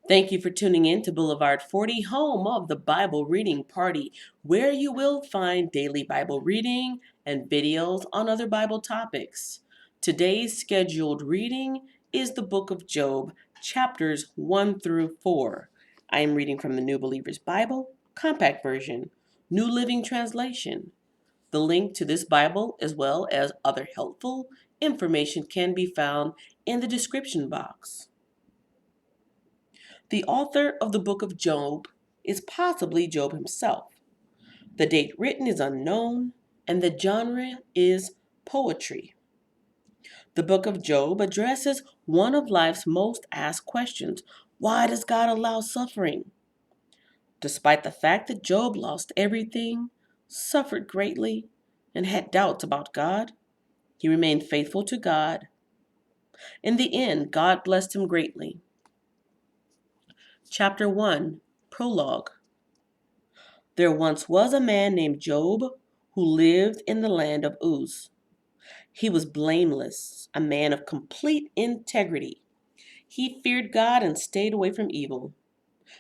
Thank you for tuning in to Boulevard 40, home of the Bible Reading Party, where you will find daily Bible reading and videos on other Bible topics. Today's scheduled reading is the book of Job, chapters 1 through 4. I am reading from the New Believer's Bible, Compact Version, New Living Translation. The link to this Bible, as well as other helpful information, can be found in the description box. The author of the book of Job is possibly Job himself. The date written is unknown, and the genre is poetry. The book of Job addresses one of life's most asked questions: why does God allow suffering? Despite the fact that Job lost everything, suffered greatly, and had doubts about God, he remained faithful to God. In the end, God blessed him greatly. Chapter 1, Prologue. There once was a man named Job who lived in the land of Uz. He was blameless, a man of complete integrity. He feared God and stayed away from evil.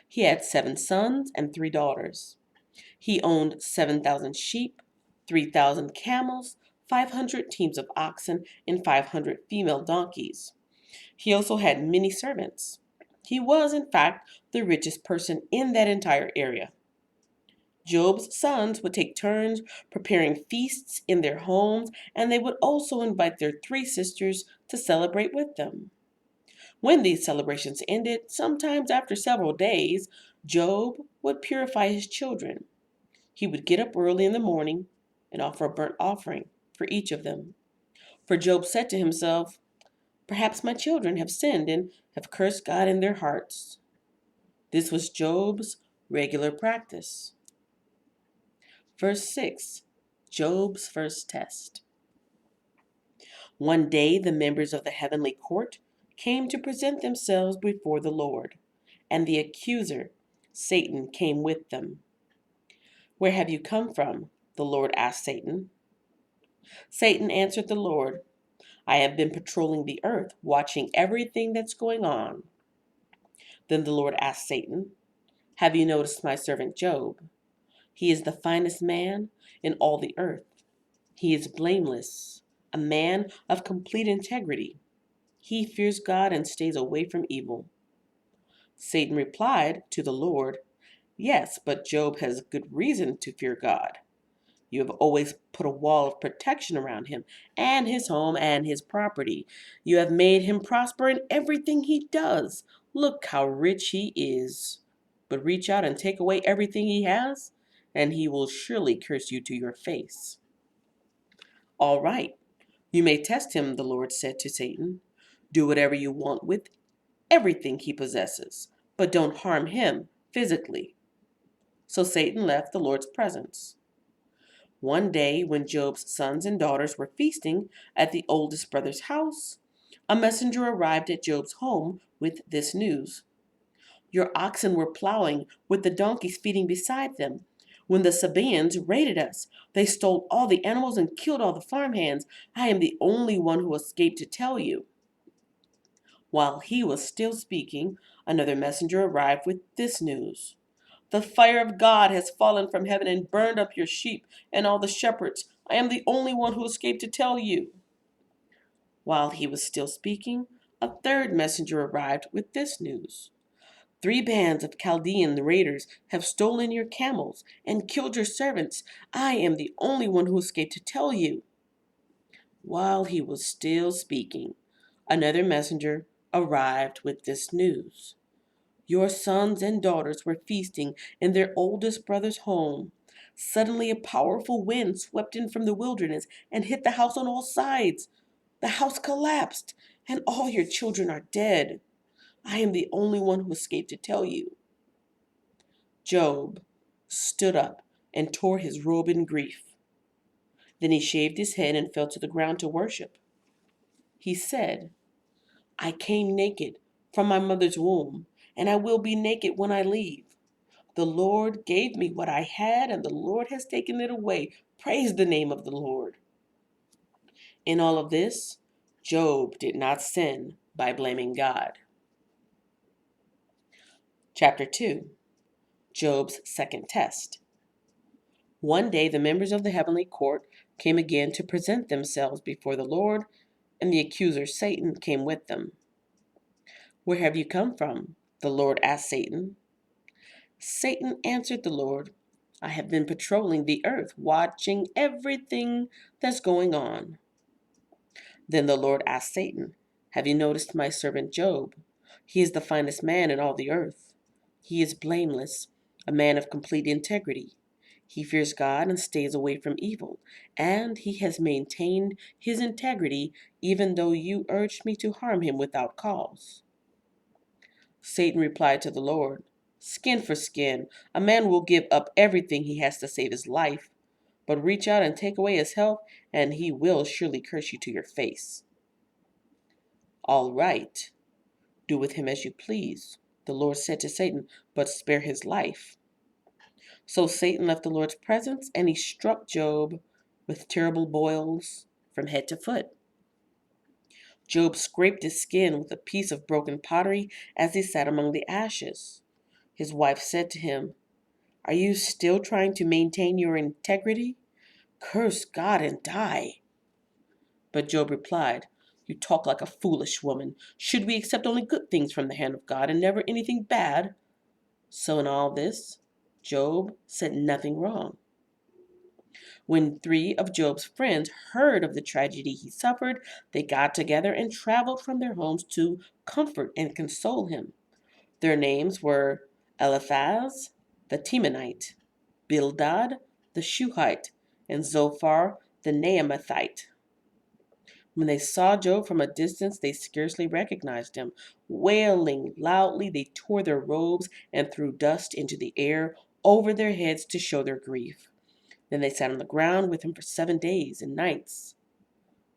He had 7 sons and 3 daughters. He owned 7,000 sheep, 3,000 camels, 500 teams of oxen, and 500 female donkeys. He also had many servants. He was, in fact, the richest person in that entire area. Job's sons would take turns preparing feasts in their homes, and they would also invite their 3 sisters to celebrate with them. When these celebrations ended, sometimes after several days, Job would purify his children. He would get up early in the morning and offer a burnt offering for each of them. For Job said to himself, "Perhaps my children have sinned and have cursed God in their hearts." This was Job's regular practice. Verse 6, Job's first test. One day the members of the heavenly court came to present themselves before the Lord, and the accuser, Satan, came with them. "Where have you come from?" the Lord asked Satan. Satan answered the Lord, "I have been patrolling the earth, watching everything that's going on." Then the Lord asked Satan, "Have you noticed my servant Job? He is the finest man in all the earth. He is blameless, a man of complete integrity. He fears God and stays away from evil." Satan replied to the Lord, "Yes, but Job has good reason to fear God. You have always put a wall of protection around him and his home and his property. You have made him prosper in everything he does. Look how rich he is. But reach out and take away everything he has, and he will surely curse you to your face." "All right, you may test him," the Lord said to Satan. "Do whatever you want with everything he possesses, but don't harm him physically." So Satan left the Lord's presence. One day, when Job's sons and daughters were feasting at the oldest brother's house, a messenger arrived at Job's home with this news: "Your oxen were plowing, with the donkeys feeding beside them, when the Sabaeans raided us. They stole all the animals and killed all the farmhands. I am the only one who escaped to tell you." While he was still speaking, another messenger arrived with this news: "The fire of God has fallen from heaven and burned up your sheep and all the shepherds. I am the only one who escaped to tell you." While he was still speaking, a third messenger arrived with this news: "Three bands of Chaldean raiders have stolen your camels and killed your servants. I am the only one who escaped to tell you." While he was still speaking, another messenger arrived with this news: "Your sons and daughters were feasting in their oldest brother's home. Suddenly a powerful wind swept in from the wilderness and hit the house on all sides. The house collapsed, and all your children are dead. I am the only one who escaped to tell you." Job stood up and tore his robe in grief. Then he shaved his head and fell to the ground to worship. He said, "I came naked from my mother's womb, and I will be naked when I leave. The Lord gave me what I had, and the Lord has taken it away. Praise the name of the Lord." In all of this, Job did not sin by blaming God. Chapter 2. Job's second test. One day the members of the heavenly court came again to present themselves before the Lord, and the accuser Satan came with them. "Where have you come from?" the Lord asked Satan. Satan answered the Lord, "I have been patrolling the earth, watching everything that's going on." Then the Lord asked Satan, "Have you noticed my servant Job? He is the finest man in all the earth. He is blameless, a man of complete integrity. He fears God and stays away from evil, and he has maintained his integrity even though you urged me to harm him without cause." Satan replied to the Lord, "Skin for skin. A man will give up everything he has to save his life, but reach out and take away his health, and he will surely curse you to your face." "All right, do with him as you please," the Lord said to Satan, "but spare his life." So Satan left the Lord's presence, and he struck Job with terrible boils from head to foot. Job scraped his skin with a piece of broken pottery as he sat among the ashes. His wife said to him, "Are you still trying to maintain your integrity? Curse God and die." But Job replied, "You talk like a foolish woman. Should we accept only good things from the hand of God and never anything bad?" So in all this, Job said nothing wrong. When 3 of Job's friends heard of the tragedy he suffered, they got together and traveled from their homes to comfort and console him. Their names were Eliphaz the Temanite, Bildad the Shuhite, and Zophar the Naamathite. When they saw Job from a distance, they scarcely recognized him. Wailing loudly, they tore their robes and threw dust into the air over their heads to show their grief. Then they sat on the ground with him for 7 days and nights.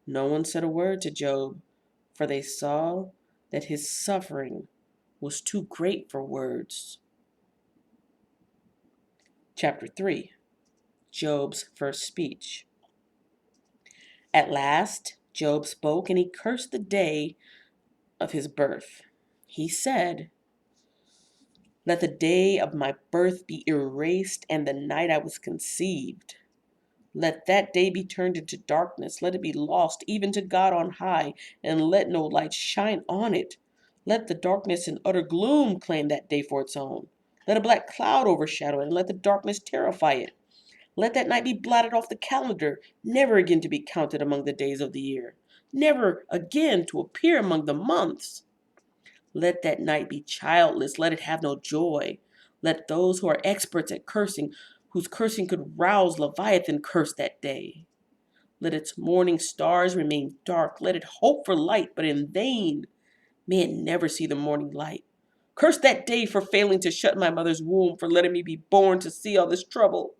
No one said a word to Job, for they saw that his suffering was too great for words. Chapter 3. Job's first speech. At last, Job spoke, and he cursed the day of his birth. He said, "Let the day of my birth be erased and the night I was conceived. Let that day be turned into darkness. Let it be lost even to God on high, and let no light shine on it. Let the darkness and utter gloom claim that day for its own. Let a black cloud overshadow it, and let the darkness terrify it. Let that night be blotted off the calendar, never again to be counted among the days of the year, never again to appear among the months. Let that night be childless. Let it have no joy. Let those who are experts at cursing, whose cursing could rouse Leviathan, curse that day. Let its morning stars remain dark. Let it hope for light, but in vain. May it never see the morning light. Curse that day for failing to shut my mother's womb, for letting me be born to see all this trouble.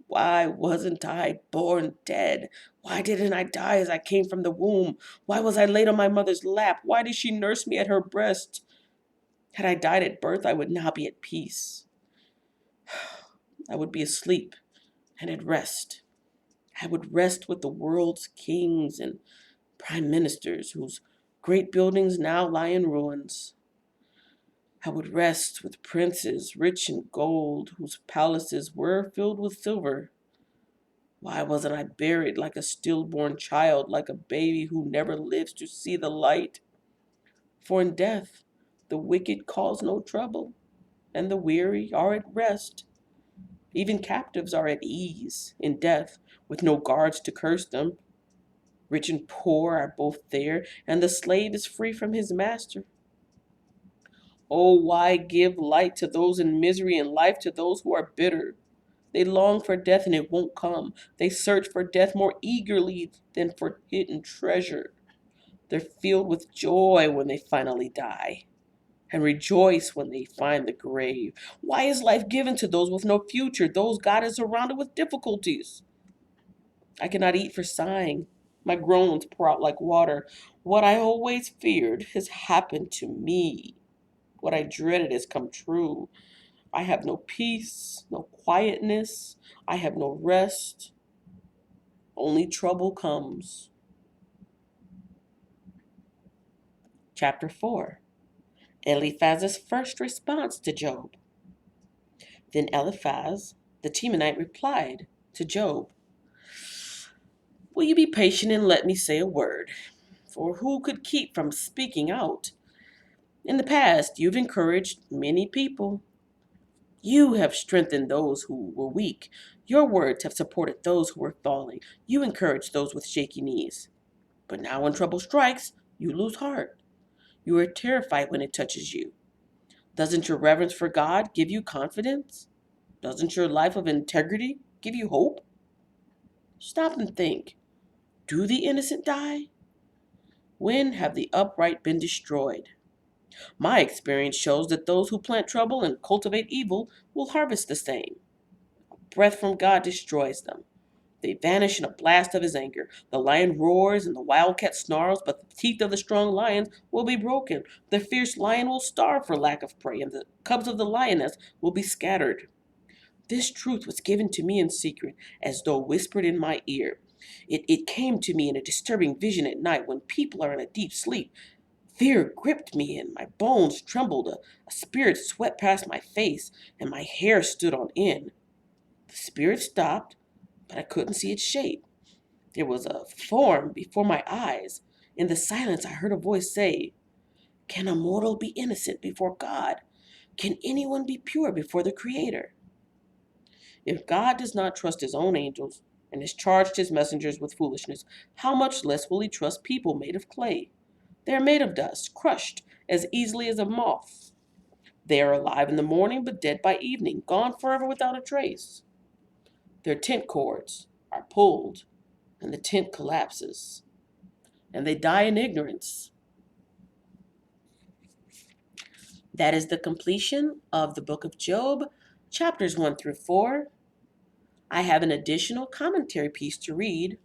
Why wasn't I born dead? Why didn't I die as I came from the womb? Why was I laid on my mother's lap? Why did she nurse me at her breast? Had I died at birth, I would now be at peace. I would be asleep and at rest. I would rest with the world's kings and prime ministers, whose great buildings now lie in ruins. I would rest with princes rich in gold, whose palaces were filled with silver. Why wasn't I buried like a stillborn child, like a baby who never lives to see the light? For in death the wicked cause no trouble, and the weary are at rest. Even captives are at ease in death, with no guards to curse them. Rich and poor are both there, and the slave is free from his master. Oh, why give light to those in misery and life to those who are bitter? They long for death and it won't come. They search for death more eagerly than for hidden treasure. They're filled with joy when they finally die, and rejoice when they find the grave. Why is life given to those with no future, those God is surrounded with difficulties? I cannot eat for sighing. My groans pour out like water. What I always feared has happened to me. What I dreaded has come true. I have no peace, no quietness. I have no rest. Only trouble comes. Chapter 4. Eliphaz's first response to Job. Then Eliphaz the Temanite replied to Job, "Will you be patient and let me say a word? For who could keep from speaking out? In the past, you've encouraged many people. You have strengthened those who were weak. Your words have supported those who were falling. You encourage those with shaky knees. But now when trouble strikes, you lose heart. You are terrified when it touches you. Doesn't your reverence for God give you confidence? Doesn't your life of integrity give you hope? Stop and think. Do the innocent die? When have the upright been destroyed? My experience shows that those who plant trouble and cultivate evil will harvest the same. Breath from God destroys them. They vanish in a blast of his anger. The lion roars and the wildcat snarls, but the teeth of the strong lions will be broken. The fierce lion will starve for lack of prey, and the cubs of the lioness will be scattered. This truth was given to me in secret, as though whispered in my ear. It came to me in a disturbing vision at night when people are in a deep sleep. Fear gripped me and my bones trembled. A spirit swept past my face and my hair stood on end. The spirit stopped, but I couldn't see its shape. There was a form before my eyes. In the silence, I heard a voice say, "Can a mortal be innocent before God? Can anyone be pure before the Creator?" If God does not trust his own angels and has charged his messengers with foolishness, how much less will he trust people made of clay? They are made of dust, crushed as easily as a moth. They are alive in the morning, but dead by evening, gone forever without a trace. Their tent cords are pulled, and the tent collapses, and they die in ignorance. That is the completion of the book of Job, chapters 1 through 4. I have an additional commentary piece to read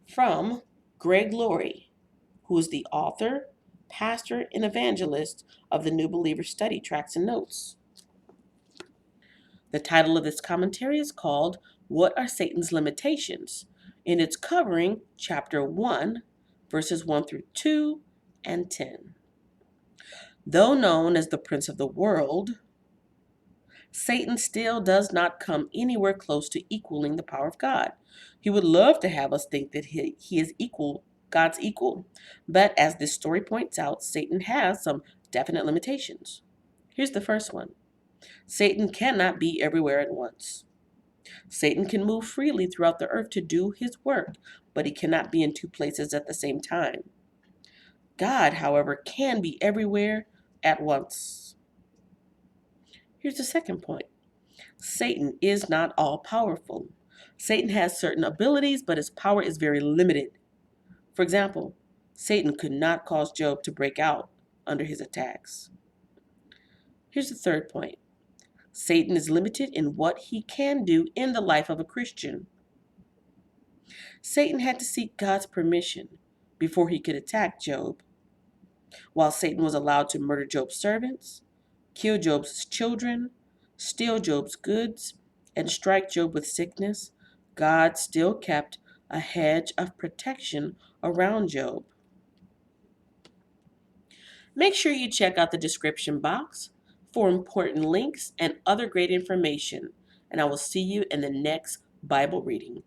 from Laurie, who is the author, pastor, and evangelist of the New Believer Study Tracts and Notes. The title of this commentary is called "What Are Satan's Limitations?" and it's covering chapter 1, verses 1 through 2 and 10. Though known as the prince of the world, Satan still does not come anywhere close to equaling the power of God. He would love to have us think that he is God's equal. But as this story points out, Satan has some definite limitations. Here's the first one. Satan cannot be everywhere at once. Satan can move freely throughout the earth to do his work, but he cannot be in two places at the same time. God, however, can be everywhere at once. Here's the second point. Satan is not all-powerful. Satan has certain abilities, but his power is very limited. For example, Satan could not cause Job to break out under his attacks. Here's the third point. Satan is limited in what he can do in the life of a Christian. Satan had to seek God's permission before he could attack Job. While Satan was allowed to murder Job's servants, kill Job's children, steal Job's goods, and strike Job with sickness, God still kept a hedge of protection around Job. Make sure you check out the description box for important links and other great information, and I will see you in the next Bible reading.